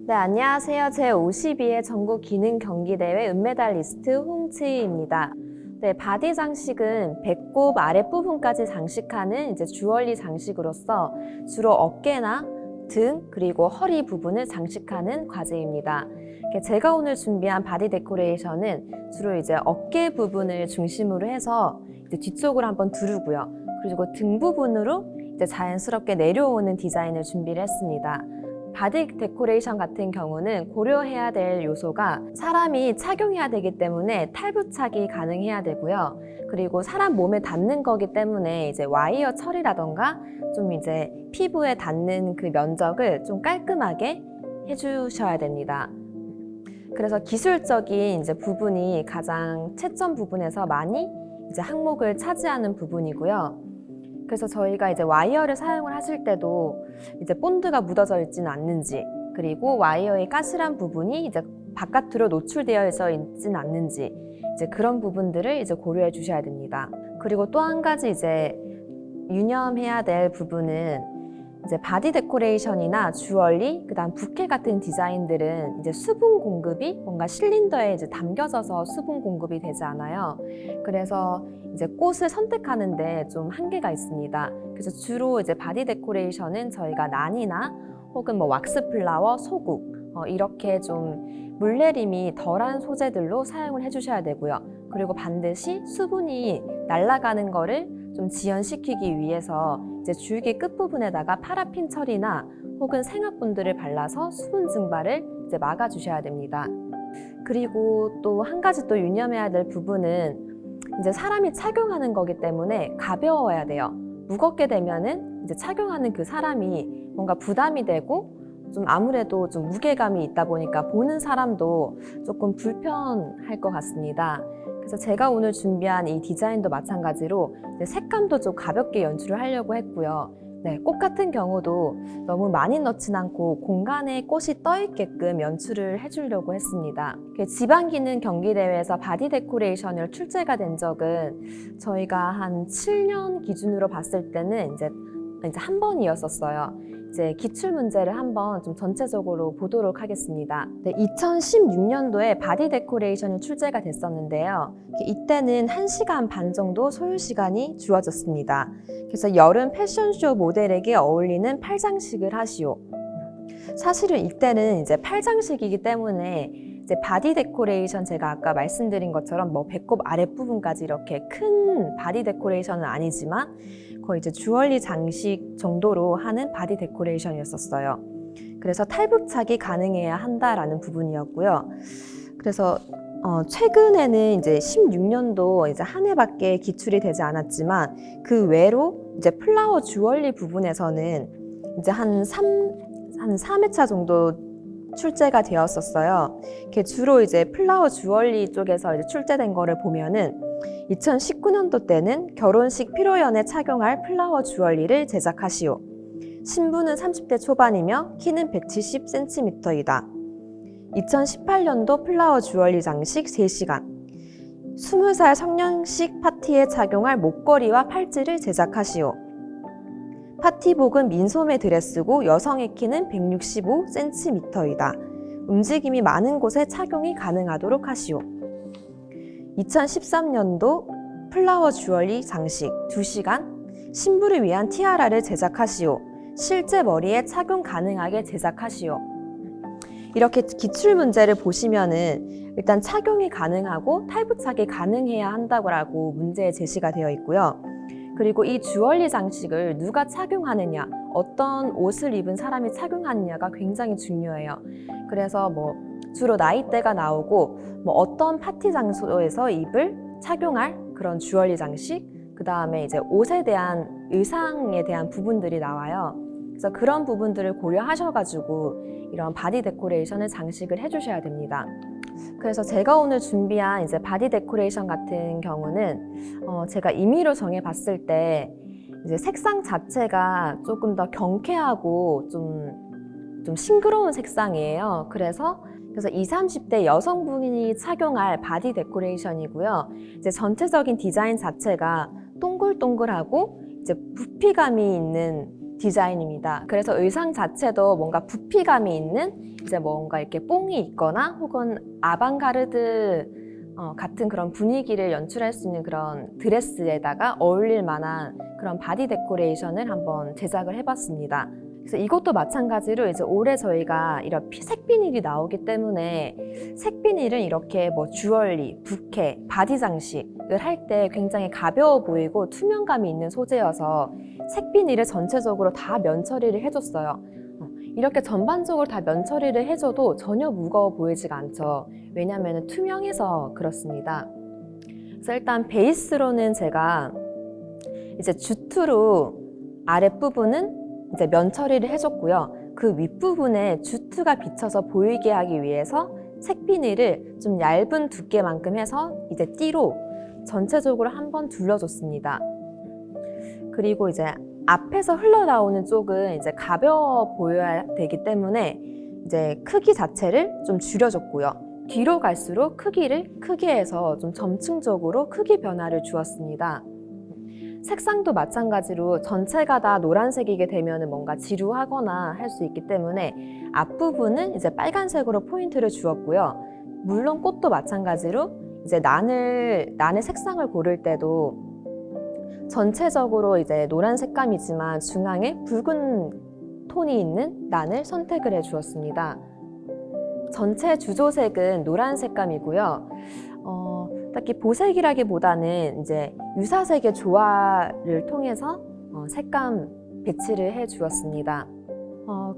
네, 안녕하세요. 제52회 전국 기능 경기대회 은메달리스트 홍치희입니다. 네, 바디 장식은 배꼽 아랫부분까지 장식하는 주얼리 장식으로서 주로 어깨나 등 그리고 허리 부분을 장식하는 과제입니다. 제가 오늘 준비한 바디 데코레이션은 주로 어깨 부분을 중심으로 해서 뒤쪽으로 한번 두르고요. 그리고 등 부분으로 자연스럽게 내려오는 디자인을 준비를 했습니다. 바디 데코레이션 같은 경우는 고려해야 될 요소가 사람이 착용해야 되기 때문에 탈부착이 가능해야 되고요. 그리고 사람 몸에 닿는 거기 때문에 와이어 처리라던가 좀 피부에 닿는 그 면적을 좀 깔끔하게 해주셔야 됩니다. 그래서 기술적인 부분이 가장 채점 부분에서 많이 항목을 차지하는 부분이고요. 그래서 저희가 와이어를 사용을 하실 때도 본드가 묻어져 있지는 않는지, 그리고 와이어의 까실한 부분이 바깥으로 노출되어 있지는 않는지 그런 부분들을 고려해 주셔야 됩니다. 그리고 또 한 가지 유념해야 될 부분은 바디 데코레이션이나 주얼리, 그다음 부케 같은 디자인들은 수분 공급이 뭔가 실린더에 담겨져서 수분 공급이 되지 않아요. 그래서 꽃을 선택하는데 좀 한계가 있습니다. 그래서 주로 바디 데코레이션은 저희가 난이나 혹은 왁스 플라워, 소국 이렇게 좀 물내림이 덜한 소재들로 사용을 해주셔야 되고요. 그리고 반드시 수분이 날아가는 거를 좀 지연시키기 위해서 줄기 끝부분에다가 파라핀 처리나 혹은 생화분들을 발라서 수분 증발을 막아주셔야 됩니다. 그리고 또 한 가지 또 유념해야 될 부분은 사람이 착용하는 거기 때문에 가벼워야 돼요. 무겁게 되면은 착용하는 그 사람이 뭔가 부담이 되고 좀 아무래도 좀 무게감이 있다 보니까 보는 사람도 조금 불편할 것 같습니다. 그래서 제가 오늘 준비한 이 디자인도 마찬가지로 색감도 좀 가볍게 연출을 하려고 했고요. 네, 꽃 같은 경우도 너무 많이 넣진 않고 공간에 꽃이 떠 있게끔 연출을 해주려고 했습니다. 지방기능 경기대회에서 바디 데코레이션을 출제가 된 적은 저희가 한 7년 기준으로 봤을 때는 이제 한 번이었었어요. 기출 문제를 한번 좀 전체적으로 보도록 하겠습니다. 네, 2016년도에 바디 데코레이션이 출제가 됐었는데요. 이때는 1시간 반 정도 소요 시간이 주어졌습니다. 그래서 여름 패션쇼 모델에게 어울리는 팔장식을 하시오. 사실은 이때는 팔장식이기 때문에 바디 데코레이션, 제가 아까 말씀드린 것처럼 배꼽 아랫부분까지 이렇게 큰 바디 데코레이션은 아니지만 거의 주얼리 장식 정도로 하는 바디 데코레이션이었었어요. 그래서 탈부착이 가능해야 한다라는 부분이었고요. 그래서 최근에는 16년도 한 해밖에 기출이 되지 않았지만 그 외로 플라워 주얼리 부분에서는 한 3회차 정도 출제가 되었었어요. 주로 플라워 주얼리 쪽에서 출제된 거를 보면은 2019년도 때는 결혼식 피로연에 착용할 플라워 주얼리를 제작하시오. 신부는 30대 초반이며 키는 170cm이다. 2018년도 플라워 주얼리 장식 3시간. 20살 성년식 파티에 착용할 목걸이와 팔찌를 제작하시오. 파티복은 민소매 드레스고 여성의 키는 165cm이다. 움직임이 많은 곳에 착용이 가능하도록 하시오. 2013년도 플라워 주얼리 장식 2시간. 신부를 위한 티아라를 제작하시오. 실제 머리에 착용 가능하게 제작하시오. 이렇게 기출 문제를 보시면은 일단 착용이 가능하고 탈부착이 가능해야 한다고 문제에 제시가 되어 있고요. 그리고 이 주얼리 장식을 누가 착용하느냐, 어떤 옷을 입은 사람이 착용하느냐가 굉장히 중요해요. 그래서 주로 나이대가 나오고 어떤 파티 장소에서 착용할 그런 주얼리 장식, 그 다음에 옷에 대한 의상에 대한 부분들이 나와요. 그래서 그런 부분들을 고려하셔가지고 이런 바디 데코레이션을 장식을 해주셔야 됩니다. 그래서 제가 오늘 준비한 바디 데코레이션 같은 경우는 제가 임의로 정해봤을 때 색상 자체가 조금 더 경쾌하고 좀 싱그러운 색상이에요. 그래서 20, 30대 여성분이 착용할 바디 데코레이션이고요. 전체적인 디자인 자체가 동글동글하고 부피감이 있는 디자인입니다. 그래서 의상 자체도 뭔가 부피감이 있는 이제 뭔가 이렇게 뽕이 있거나 혹은 아방가르드 같은 그런 분위기를 연출할 수 있는 그런 드레스에다가 어울릴 만한 그런 바디 데코레이션을 한번 제작을 해봤습니다. 그래서 이것도 마찬가지로 이제 올해 저희가 이런 색비닐이 나오기 때문에 색비닐은 이렇게 뭐 주얼리, 부케, 바디 장식을 할 때 굉장히 가벼워 보이고 투명감이 있는 소재여서 색비닐을 전체적으로 다 면 처리를 해줬어요. 이렇게 전반적으로 다 면 처리를 해줘도 전혀 무거워 보이지가 않죠. 왜냐하면 투명해서 그렇습니다. 그래서 일단 베이스로는 제가 이제 주트로 아랫부분은 이제 면 처리를 해줬고요. 그 윗부분에 주트가 비쳐서 보이게 하기 위해서 색비닐을 좀 얇은 두께만큼 해서 이제 띠로 전체적으로 한번 둘러줬습니다. 그리고 이제 앞에서 흘러나오는 쪽은 이제 가벼워 보여야 되기 때문에 이제 크기 자체를 좀 줄여줬고요. 뒤로 갈수록 크기를 크게 해서 좀 점층적으로 크기 변화를 주었습니다. 색상도 마찬가지로 전체가 다 노란색이게 되면 뭔가 지루하거나 할 수 있기 때문에 앞부분은 이제 빨간색으로 포인트를 주었고요. 물론 꽃도 마찬가지로 이제 난의 색상을 고를 때도 전체적으로 이제 노란 색감이지만 중앙에 붉은 톤이 있는 난을 선택을 해 주었습니다. 전체 주조색은 노란 색감이고요. 딱히 보색이라기보다는 이제 유사색의 조화를 통해서 색감 배치를 해 주었습니다.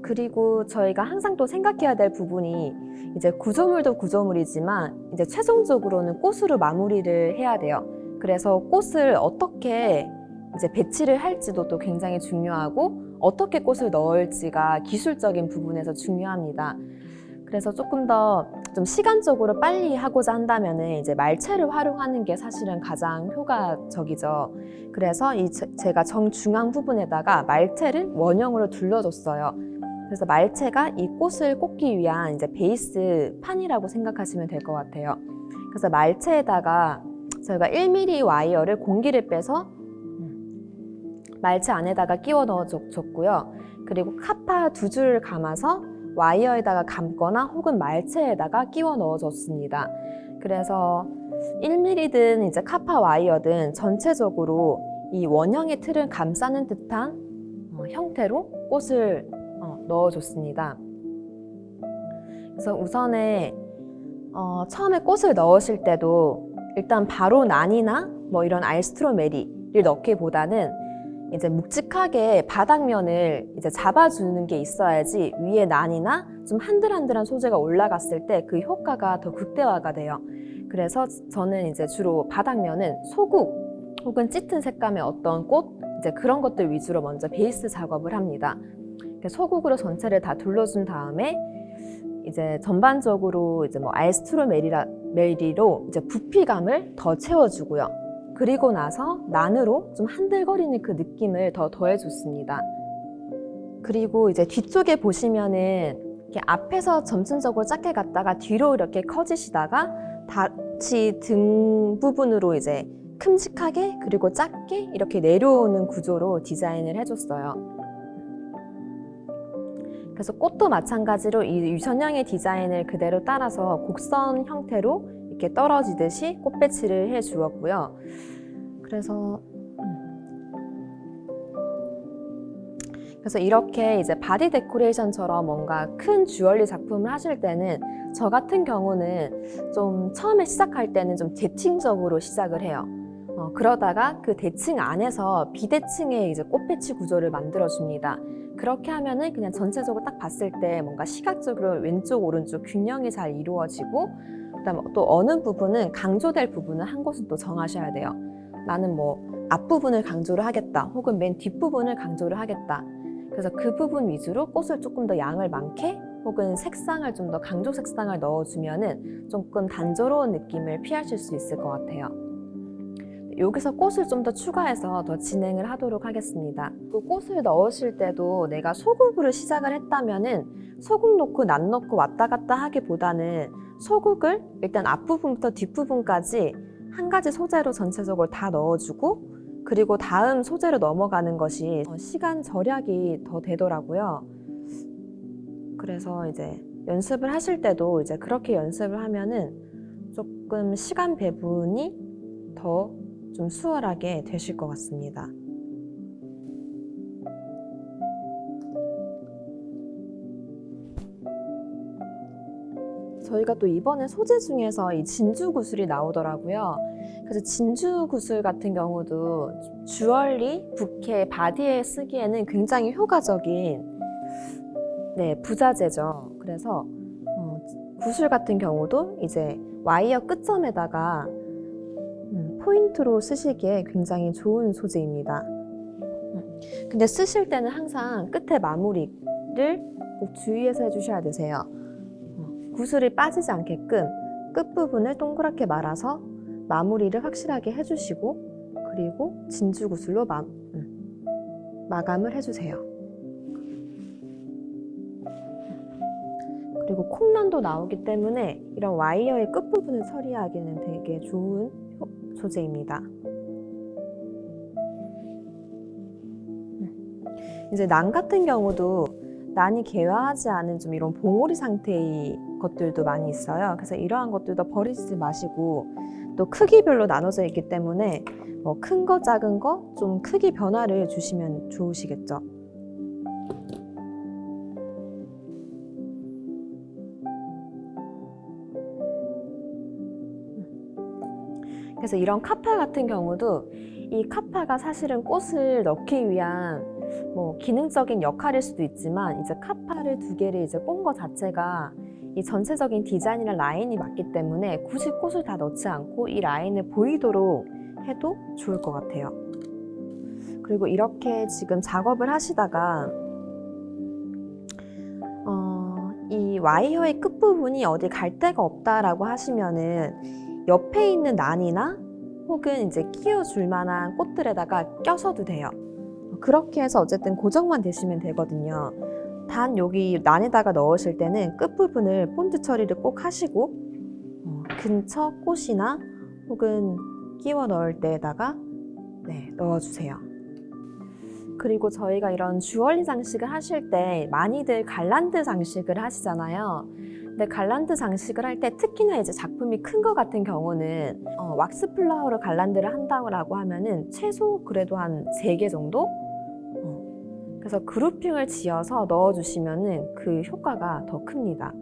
그리고 저희가 항상 또 생각해야 될 부분이 이제 구조물도 구조물이지만 이제 최종적으로는 꽃으로 마무리를 해야 돼요. 그래서 꽃을 어떻게 이제 배치를 할지도 또 굉장히 중요하고 어떻게 꽃을 넣을지가 기술적인 부분에서 중요합니다. 그래서 조금 더 좀 시간적으로 빨리 하고자 한다면은 이제 말채를 활용하는 게 사실은 가장 효과적이죠. 그래서 제가 정중앙 부분에다가 말채를 원형으로 둘러줬어요. 그래서 말채가 이 꽃을 꽂기 위한 이제 베이스 판이라고 생각하시면 될 것 같아요. 그래서 말채에다가 저희가 1mm 와이어를 공기를 빼서 말채 안에다가 끼워 넣어줬고요. 그리고 카파 2줄을 감아서 와이어에다가 감거나 혹은 말채에다가 끼워 넣어줬습니다. 그래서 1mm든 이제 카파 와이어든 전체적으로 이 원형의 틀을 감싸는 듯한 형태로 꽃을 넣어줬습니다. 그래서 우선에 처음에 꽃을 넣으실 때도 일단 바로 난이나 뭐 이런 알스트로메리를 넣기보다는 이제 묵직하게 바닥면을 이제 잡아주는 게 있어야지 위에 난이나 좀 한들한들한 소재가 올라갔을 때 그 효과가 더 극대화가 돼요. 그래서 저는 이제 주로 바닥면은 소국 혹은 짙은 색감의 어떤 꽃 이제 그런 것들 위주로 먼저 베이스 작업을 합니다. 소국으로 전체를 다 둘러준 다음에 이제 전반적으로 이제 뭐 알스트로메리로 이제 부피감을 더 채워주고요. 그리고 나서 난으로 좀 한들거리는 그 느낌을 더 더해줬습니다. 그리고 이제 뒤쪽에 보시면은 이렇게 앞에서 점진적으로 작게 갔다가 뒤로 이렇게 커지시다가 다시 등 부분으로 이제 큼직하게 그리고 작게 이렇게 내려오는 구조로 디자인을 해줬어요. 그래서 꽃도 마찬가지로 이 유선형의 디자인을 그대로 따라서 곡선 형태로 이렇게 떨어지듯이 꽃 배치를 해 주었고요. 그래서 이렇게 이제 바디 데코레이션처럼 뭔가 큰 주얼리 작품을 하실 때는 저 같은 경우는 좀 처음에 시작할 때는 좀 대칭적으로 시작을 해요. 그러다가 그 대칭 안에서 비대칭의 이제 꽃 배치 구조를 만들어 줍니다. 그렇게 하면은 그냥 전체적으로 딱 봤을 때 뭔가 시각적으로 왼쪽 오른쪽 균형이 잘 이루어지고 그다음에 또 어느 부분은 강조될 부분은 한 곳은 또 정하셔야 돼요. 나는 뭐 앞부분을 강조를 하겠다 혹은 맨 뒷부분을 강조를 하겠다. 그래서 그 부분 위주로 꽃을 조금 더 양을 많게 혹은 색상을 좀 더 강조 색상을 넣어주면은 조금 단조로운 느낌을 피하실 수 있을 것 같아요. 여기서 꽃을 좀 더 추가해서 더 진행을 하도록 하겠습니다. 그 꽃을 넣으실 때도 내가 소국으로 시작을 했다면은 소국 넣고 난 넣고 왔다 갔다 하기보다는 소국을 일단 앞부분부터 뒷부분까지 한 가지 소재로 전체적으로 다 넣어주고 그리고 다음 소재로 넘어가는 것이 시간 절약이 더 되더라고요. 그래서 이제 연습을 하실 때도 이제 그렇게 연습을 하면은 조금 시간 배분이 더 좀 수월하게 되실 것 같습니다. 저희가 또 이번에 소재 중에서 이 진주 구슬이 나오더라고요. 그래서 진주 구슬 같은 경우도 주얼리, 부케, 바디에 쓰기에는 굉장히 효과적인 부자재죠. 그래서 구슬 같은 경우도 이제 와이어 끝점에다가 포인트로 쓰시기에 굉장히 좋은 소재입니다. 근데 쓰실 때는 항상 끝에 마무리를 꼭 주의해서 해주셔야 되세요. 구슬이 빠지지 않게끔 끝부분을 동그랗게 말아서 마무리를 확실하게 해주시고, 그리고 진주 구슬로 마감을 해주세요. 그리고 콩난도 나오기 때문에 이런 와이어의 끝부분을 처리하기는 되게 좋은 소재입니다. 이제 난 같은 경우도 난이 개화하지 않은 좀 이런 봉오리 상태의 것들도 많이 있어요. 그래서 이러한 것들도 버리지 마시고, 또 크기별로 나눠져 있기 때문에 뭐 큰 거, 작은 거 좀 크기 변화를 주시면 좋으시겠죠. 그래서 이런 카파 같은 경우도 이 카파가 사실은 꽃을 넣기 위한 뭐 기능적인 역할일 수도 있지만, 이제 카파를 두 개를 이제 꼰 거 자체가 이 전체적인 디자인이나 라인이 맞기 때문에 굳이 꽃을 다 넣지 않고 이 라인을 보이도록 해도 좋을 것 같아요. 그리고 이렇게 지금 작업을 하시다가 이 와이어의 끝부분이 어디 갈 데가 없다라고 하시면은 옆에 있는 난이나 혹은 이제 끼워줄 만한 꽃들에다가 껴서도 돼요. 그렇게 해서 어쨌든 고정만 되시면 되거든요. 단 여기 난에다가 넣으실 때는 끝부분을 본드 처리를 꼭 하시고 근처 꽃이나 혹은 끼워 넣을 때에다가 넣어주세요. 그리고 저희가 이런 주얼리 장식을 하실 때 많이들 갈란드 장식을 하시잖아요. 근데 갈란드 장식을 할 때 특히나 이제 작품이 큰 거 같은 경우는 왁스 플라워로 갈란드를 한다고 하면은 최소 그래도 한 3개 정도? 그래서 그루핑을 지어서 넣어주시면은 그 효과가 더 큽니다.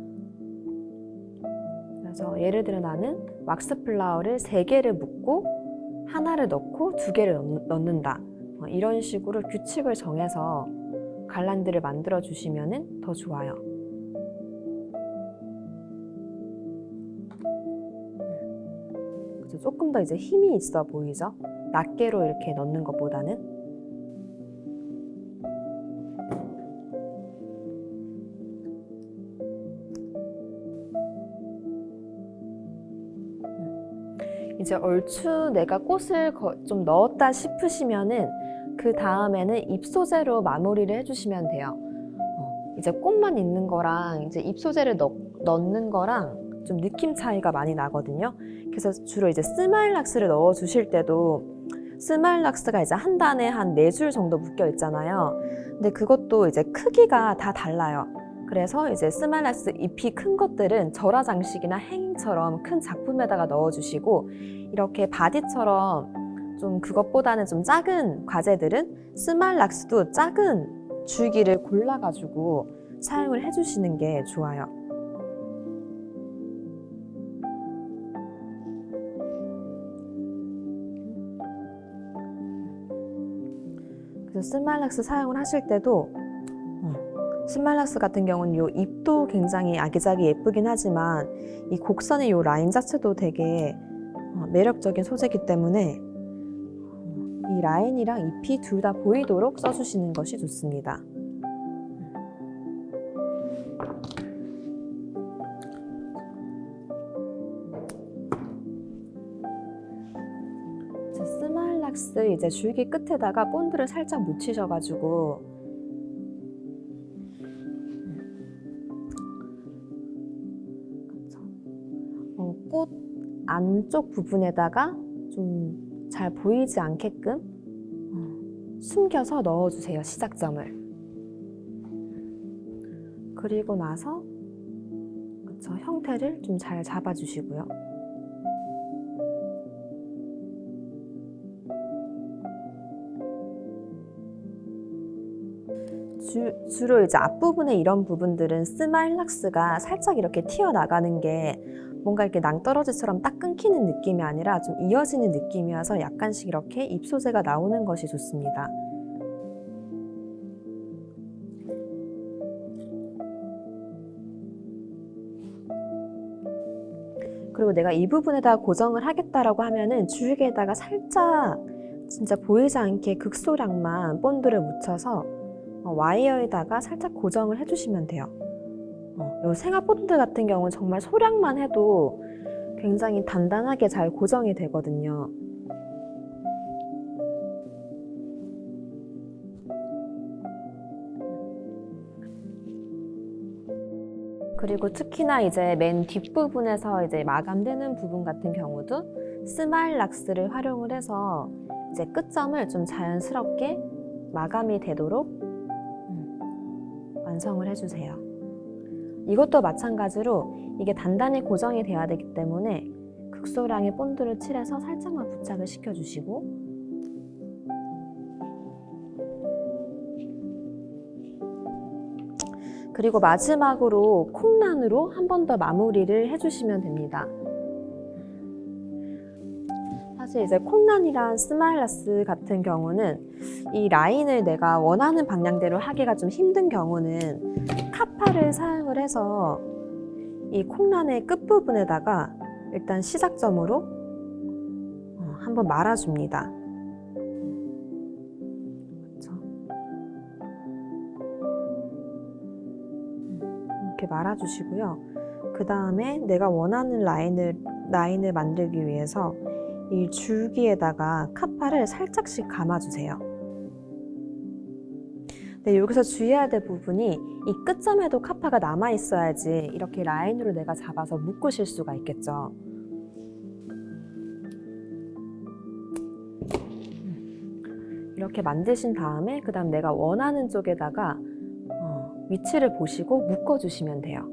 그래서 예를 들어 나는 왁스 플라워를 3개를 묶고 하나를 넣고 2개를 넣는다. 이런 식으로 규칙을 정해서 갈란드를 만들어 주시면은 더 좋아요. 그래서 조금 더 이제 힘이 있어 보이죠? 낱개로 이렇게 넣는 것보다는. 이제 얼추 내가 꽃을 좀 넣었다 싶으시면은 그 다음에는 잎 소재로 마무리를 해주시면 돼요. 이제 꽃만 있는 거랑 이제 잎 소재를 넣는 거랑 좀 느낌 차이가 많이 나거든요. 그래서 주로 이제 스마일락스를 넣어 주실 때도 스마일락스가 이제 한 단에 한 4줄 정도 묶여 있잖아요. 근데 그것도 이제 크기가 다 달라요. 그래서 이제 스마일락스 잎이 큰 것들은 절화 장식이나 행잉처럼 큰 작품에다가 넣어주시고, 이렇게 바디처럼 좀 그것보다는 좀 작은 과제들은 스마일락스도 작은 줄기를 골라가지고 사용을 해주시는 게 좋아요. 그래서 스마일락스 사용을 하실 때도 스마일락스 같은 경우는 이 잎도 굉장히 아기자기 예쁘긴 하지만 이 곡선의 이 라인 자체도 되게 매력적인 소재이기 때문에 이 라인이랑 잎이 둘 다 보이도록 써주시는 것이 좋습니다. 스마일락스 이제 줄기 끝에다가 본드를 살짝 묻히셔가지고 꽃 안쪽 부분에다가 좀 잘 보이지 않게끔 숨겨서 넣어주세요, 시작점을. 그리고 나서 그쵸, 형태를 좀 잘 잡아주시고요. 주로 이제 앞부분에 이런 부분들은 스마일락스가 살짝 이렇게 튀어나가는 게 뭔가 이렇게 낭떠러지처럼 딱 끊기는 느낌이 아니라 좀 이어지는 느낌이어서 약간씩 이렇게 입소재가 나오는 것이 좋습니다. 그리고 내가 이 부분에다 고정을 하겠다라고 하면은 줄기에다가 살짝 진짜 보이지 않게 극소량만 본드를 묻혀서 와이어에다가 살짝 고정을 해주시면 돼요. 이 생화 본드 같은 경우는 정말 소량만 해도 굉장히 단단하게 잘 고정이 되거든요. 그리고 특히나 이제 맨 뒷부분에서 이제 마감되는 부분 같은 경우도 스마일락스를 활용을 해서 이제 끝점을 좀 자연스럽게 마감이 되도록 완성을 해주세요. 이것도 마찬가지로 이게 단단히 고정이 돼야 되기 때문에 극소량의 본드를 칠해서 살짝만 부착을 시켜주시고, 그리고 마지막으로 콩란으로 한 번 더 마무리를 해주시면 됩니다. 사실 이제 콩란이랑 스마일락스 같은 경우는 이 라인을 내가 원하는 방향대로 하기가 좀 힘든 경우는 카파를 사용을 해서 이 콩란의 끝부분에다가 일단 시작점으로 한번 말아줍니다. 그렇죠? 이렇게 말아주시고요. 그 다음에 내가 원하는 라인을 만들기 위해서 이 줄기에다가 카파를 살짝씩 감아주세요. 네, 여기서 주의해야 될 부분이 이 끝점에도 카파가 남아있어야지 이렇게 라인으로 내가 잡아서 묶으실 수가 있겠죠. 이렇게 만드신 다음에 그 다음 내가 원하는 쪽에다가 위치를 보시고 묶어주시면 돼요.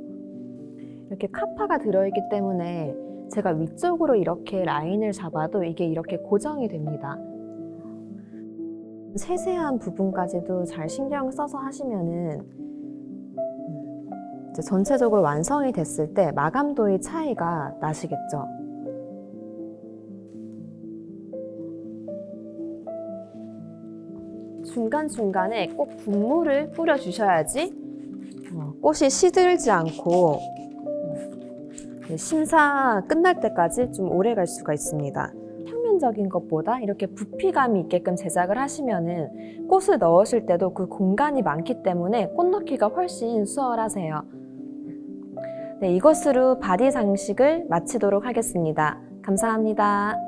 이렇게 카파가 들어있기 때문에 제가 위쪽으로 이렇게 라인을 잡아도 이게 이렇게 고정이 됩니다. 세세한 부분까지도 잘 신경 써서 하시면은 이제 전체적으로 완성이 됐을 때 마감도의 차이가 나시겠죠. 중간중간에 꼭 국물을 뿌려주셔야지 꽃이 시들지 않고 심사 끝날 때까지 좀 오래 갈 수가 있습니다. 평면적인 것보다 이렇게 부피감이 있게끔 제작을 하시면은 꽃을 넣으실 때도 그 공간이 많기 때문에 꽃 넣기가 훨씬 수월하세요. 네, 이것으로 바디 장식을 마치도록 하겠습니다. 감사합니다.